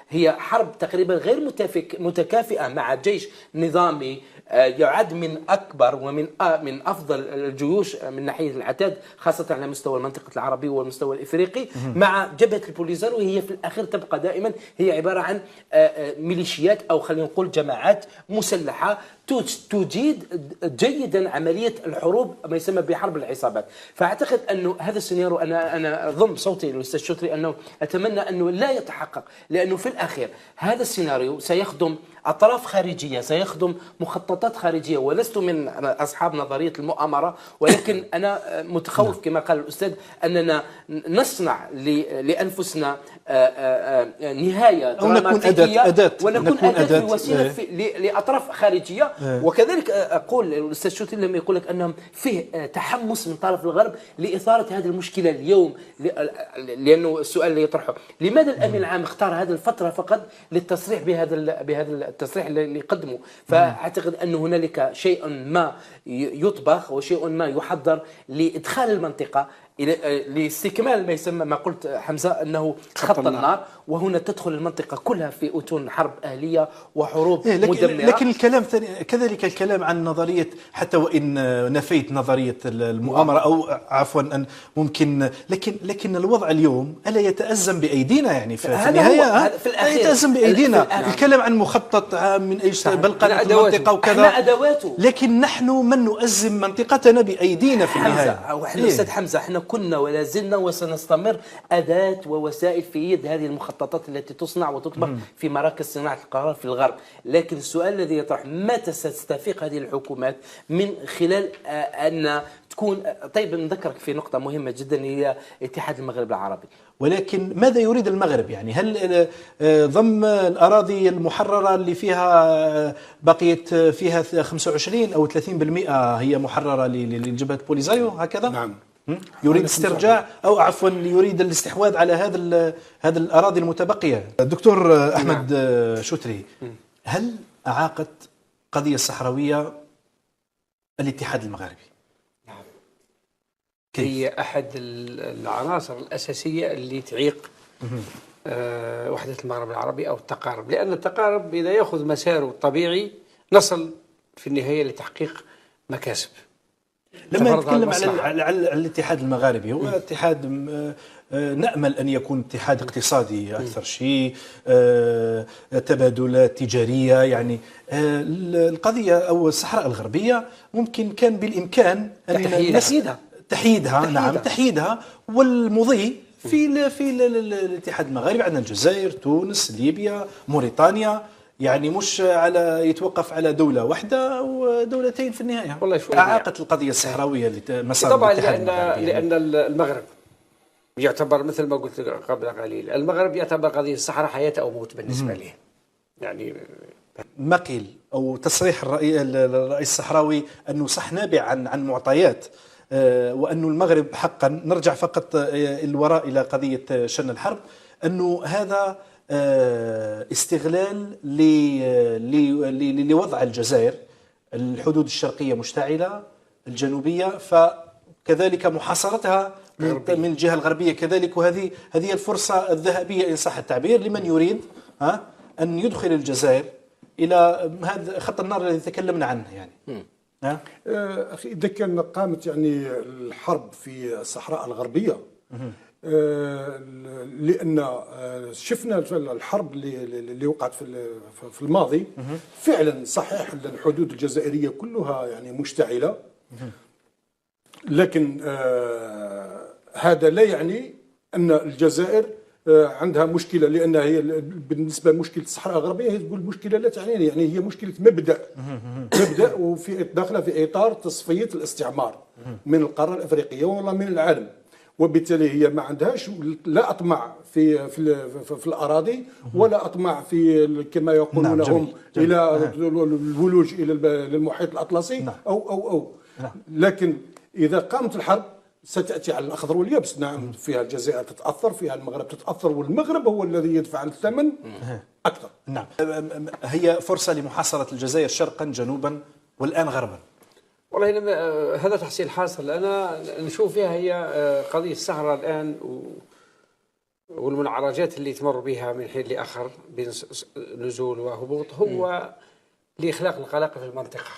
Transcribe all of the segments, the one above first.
هي حرب تقريبا غير متكافئة مع جيش نظامي يعد من أكبر من أفضل الجيوش من ناحية العتاد، خاصة على مستوى المنطقة العربية والمستوى الإفريقي، مع جبهة البوليزاريو. وهي في الأخير تبقى دائما هي عبارة عن ميليشيات أو خلينا نقول جماعات مسلحة تجيد جيدا عملية الحروب، ما يسمى بحرب العصابات. فأعتقد أنه هذا السيناريو أنا ضم صوتي للأستاذ شكري أنه أتمنى أنه لا يتحقق، لأنه في الأخير هذا السيناريو سيخدم أطراف خارجية، سيخدم مخططات خارجية. ولست من أصحاب نظرية المؤامرة، ولكن أنا متخوف كما قال الأستاذ أننا نصنع لأنفسنا نهاية دراماتيكية ونكون أداة وسيلة لأطراف خارجية. وكذلك أقول الأستاذ شوتي لما يقول لك أنهم فيه تحمس من طرف الغرب لإثارة هذه المشكلة اليوم، لأنه السؤال اللي يطرحه لماذا الأمين العام اختار هذه الفترة فقط للتصريح بهذا التصريح اللي قدمه. فأعتقد أن هنالك شيء ما يطبخ وشيء ما يحضر لإدخال المنطقة لاستكمال ما يسمى ما قلت حمزة أنه خط النار، وهنا تدخل المنطقة كلها في أتون حرب أهلية وحروب مدمرة. لكن الكلام كذلك الكلام عن نظرية، حتى وإن نفيت نظرية المؤامرة أو عفوا أن ممكن، لكن الوضع اليوم ألا يتأزم بأيدينا؟ يعني في النهاية يتأزم بأيدينا. الكلام عن مخطط عام من أيش بلقى المنطقة وكذا، أدواته، لكن نحن من نؤزم منطقتنا بأيدينا في النهاية. أستاذ حمزة احنا كنا ولا زلنا وسنستمر أداة ووسائل في يد هذه المخططات التي تصنع وتطبخ في مراكز صناعة القرار في الغرب. لكن السؤال الذي يطرح متى ستستفيق هذه الحكومات من خلال أن تكون طيب. نذكرك في نقطة مهمة جدا هي اتحاد المغرب العربي. ولكن ماذا يريد المغرب؟ يعني هل ضم الأراضي المحررة اللي فيها بقيت فيها 25 أو 30% هي محررة لجبهة بوليزاريو هكذا؟ نعم. يريد استرجاع أو عفوا يريد الاستحواذ على هذا الأراضي المتبقية. دكتور أحمد شتري، هل أعاقت قضية الصحراوية الاتحاد المغربي؟ نعم. هي أحد العناصر الأساسية اللي تعيق وحدة المغرب العربي أو التقارب، لأن التقارب إذا يأخذ مساره الطبيعي نصل في النهاية لتحقيق مكاسب. لما نتكلم على الاتحاد المغاربي، هو اتحاد نأمل أن يكون اتحاد اقتصادي أكثر شيء، تبادلات تجارية. يعني القضية أو الصحراء الغربية ممكن كان بالإمكان أن تحييدها. نعم، تحييدها والمضي في الاتحاد المغاربي. عندنا الجزائر، تونس، ليبيا، موريتانيا، يعني مش على يتوقف على دولة واحدة ودولتين في النهاية. والله أعاقت القضية الصحراوية مسار طبعا لأن المغرب يعتبر مثل ما قلت قبل قليل، المغرب يعتبر قضية الصحراء حياة أو موت بالنسبة له. يعني ما قيل أو تصريح الرئيس الصحراوي أنه صح نابع عن معطيات، وأنه المغرب حقا نرجع فقط الوراء إلى قضية شن الحرب، أنه هذا استغلال لوضع الجزائر، الحدود الشرقية مشتعلة، الجنوبية فكذلك محاصرتها من الجهة الغربية كذلك. وهذه الفرصة الذهبية إن صح التعبير لمن يريد أن يدخل الجزائر إلى هذا خط النار الذي تكلمنا عنه. يعني أخي إذا كان قامت يعني الحرب في الصحراء الغربية، لأن شفنا الحرب اللي وقعت في الماضي فعلا صحيح الحدود الجزائرية كلها يعني مشتعلة، لكن هذا لا يعني أن الجزائر عندها مشكلة، لأن هي بالنسبة لمشكلة الصحراء الغربية هي تقول مشكلة لا تعنيني، يعني هي مشكلة مبدأ وفي داخلة في إطار تصفية الاستعمار من القارة الأفريقية ولا من العالم، وبالتالي هي ما عندهاش لا أطمع في الأراضي ولا أطمع في كما يقولون هم إلى الولوج إلى المحيط الأطلسي أو لكن إذا قامت الحرب ستأتي على الأخضر واليابس. نعم، فيها الجزائر تتأثر، فيها المغرب تتأثر، والمغرب هو الذي يدفع الثمن أكثر. نعم، هي فرصة لمحاصرة الجزائر شرقا جنوبا والآن غربا. والله هذا تحصيل حاصل. أنا نشوف فيها هي قضية الصحراء الآن والمنعرجات اللي تمر بها من حين لآخر بين نزول وهبوط هو لإخلاق القلق في المنطقة.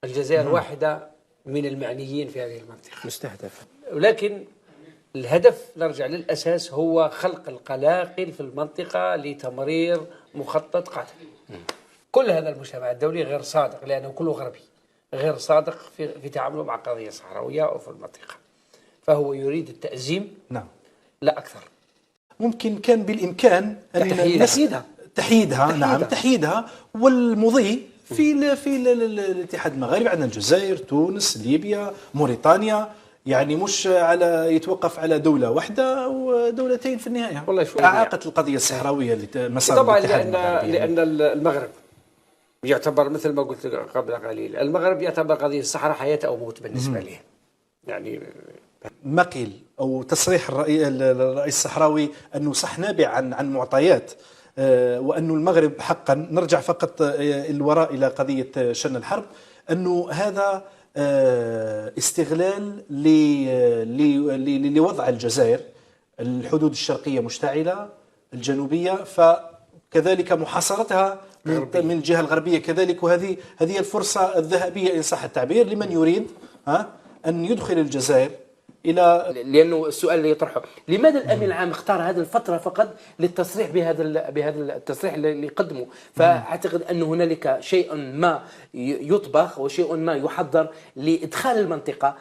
الجزائر واحدة من المعنيين في هذه المنطقة مستهدفة، ولكن الهدف نرجع للأساس هو خلق القلاقل في المنطقة لتمرير مخطط قادم. كل هذا المجتمع الدولي غير صادق لأنه كله غربي، غير صادق في تعامله مع قضية صحراوية أو في المنطقة، فهو يريد التأزيم نعم لا أكثر. ممكن كان بالإمكان أن تحييدها نعم تحييدها، والمضي في الاتحاد المغاربي عندنا الجزائر، تونس، ليبيا، موريتانيا، يعني مش على يتوقف على دولة واحدة ودولتين في النهاية. والله شو أعاقت القضية الصحراوية مسار طبعا الاتحاد المغاربي لأن المغرب يعتبر مثل ما قلت قبل قليل، المغرب يعتبر قضية الصحراء حياة أو موت بالنسبة له. يعني ما قيل أو تصريح الرئيس الصحراوي أنه صح نابع عن معطيات، وأن المغرب حقا نرجع فقط الوراء إلى قضية شن الحرب، أنه هذا استغلال لوضع الجزائر، الحدود الشرقية مشتعلة، الجنوبية فكذلك محاصرتها من الجهة الغربية كذلك، وهذه الفرصة الذهبية إن صح التعبير لمن يريد أن يدخل الجزائر إلى. لأنه السؤال اللي يطرحه لماذا الأمين العام اختار هذه الفترة فقط للتصريح بهذا التصريح اللي قدمه؟ فأعتقد أن هنالك شيء ما يطبخ وشيء ما يحضر لإدخال المنطقة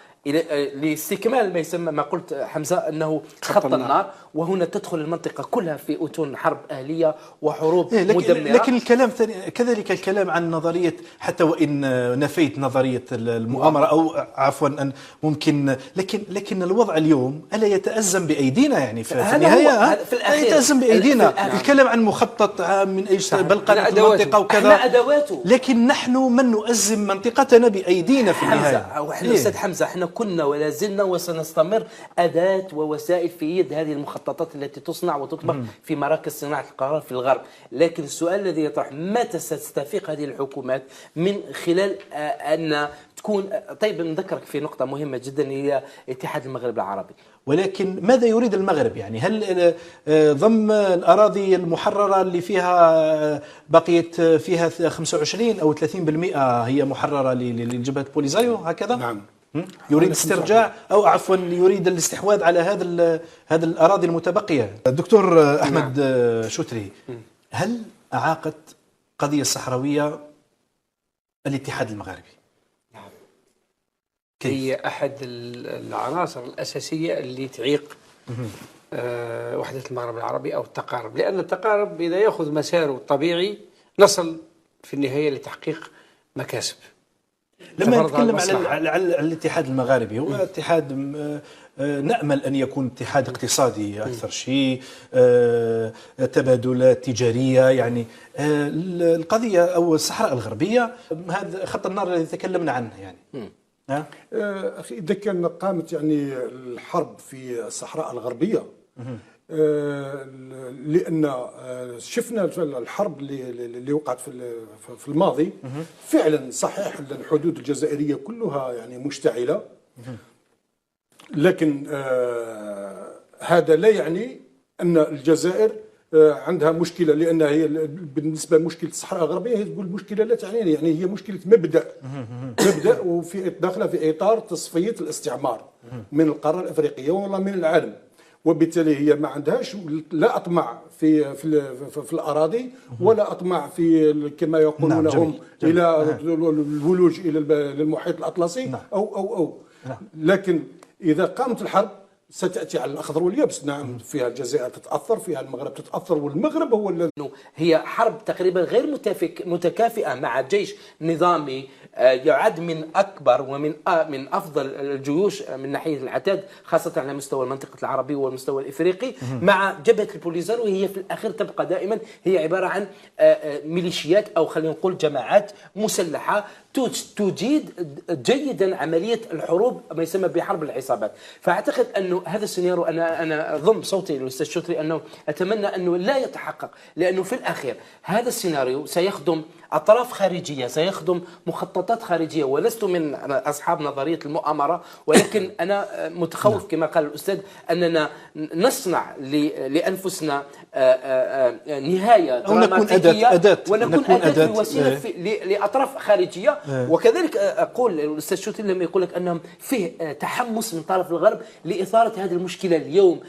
لاستكمال ما يسمى ما قلت حمزة أنه خط النار، وهنا تدخل المنطقة كلها في أتون حرب أهلية وحروب مدمرة. لكن الكلام كذلك الكلام عن نظرية، حتى وإن نفيت نظرية المؤامرة أو عفوا أن ممكن، لكن الوضع اليوم ألا يتأزم بأيدينا؟ يعني في النهاية يتأزم بأيدينا. الكلام عن مخطط عام من أي بلقنة المنطقة وكذا، أدواته، لكن نحن من نؤزم منطقتنا بأيدينا في النهاية. وإحنا أستاذ حمزة احنا كنا ولا زلنا وسنستمر أداة ووسائل في يد هذه المخططات التي تصنع وتطبخ في مراكز صناعة القرار في الغرب. لكن السؤال الذي يطرح متى ستستفيق هذه الحكومات من خلال أن تكون. طيب نذكرك في نقطة مهمة جدا هي اتحاد المغرب العربي. ولكن ماذا يريد المغرب؟ يعني هل ضم الأراضي المحررة اللي فيها بقيت فيها 25 أو 30% هي محررة لجبهة بوليزايو هكذا؟ نعم. يريد استرجاع أو عفوا يريد الاستحواذ على هذا الأراضي المتبقية. الدكتور أحمد شتري، هل أعاقت قضية الصحراوية الاتحاد المغاربي؟ نعم. هي أحد العناصر الأساسية اللي تعيق وحدة المغرب العربي أو التقارب، لأن التقارب إذا يأخذ مساره الطبيعي نصل في النهاية لتحقيق مكاسب. لما نتكلم على الاتحاد المغاربي، هو اتحاد نأمل أن يكون اتحاد اقتصادي أكثر شيء، تبادلات تجارية، يعني القضية أو الصحراء الغربية هذا خط النار الذي تكلمنا عنه. يعني أخي إذا كان قامت يعني الحرب في الصحراء الغربية، لأن شفنا الحرب اللي وقعت في الماضي فعلا صحيح الحدود الجزائرية كلها يعني مشتعلة، لكن هذا لا يعني أن الجزائر عندها مشكلة، لأن هي بالنسبة لمشكلة الصحراء الغربية هي تقول مشكلة لا تعنيني، يعني هي مشكلة مبدأ وفي داخلة في إطار تصفية الاستعمار من القارة الأفريقية والله من العالم، وبالتالي هي ما عندهاش لا أطمع في الأراضي ولا أطمع في كما يقولون هم إلى الولوج إلى المحيط الأطلسي أو لكن إذا قامت الحرب ستأتي على الأخضر واليابس. نعم، فيها الجزائر تتأثر، فيها المغرب تتأثر، والمغرب هو الذي هي حرب تقريبا غير متكافئة مع جيش نظامي يعد من أكبر ومن أفضل الجيوش من ناحية العتاد، خاصة على مستوى المنطقة العربية والمستوى الإفريقي، مع جبهة البوليزاريو. وهي في الأخير تبقى دائما هي عبارة عن ميليشيات أو خلينا نقول جماعات مسلحة تجيد جيدا عمليه الحروب ما يسمى بحرب العصابات. فاعتقد انه هذا السيناريو انا ضم صوتي للاستاذ شكري انه اتمنى انه لا يتحقق، لانه في الاخير هذا السيناريو سيخدم اطراف خارجيه، سيخدم مخططات خارجيه، ولست من اصحاب نظريه المؤامره، ولكن انا متخوف كما قال الاستاذ اننا نصنع لانفسنا نهايه دراماتيكيه ونكون اداه وسيله لاطراف خارجيه. وكذلك اقول الاستاذ شوتي لما يقول لك انهم فيه تحمس من طرف الغرب لاثاره هذه المشكله اليوم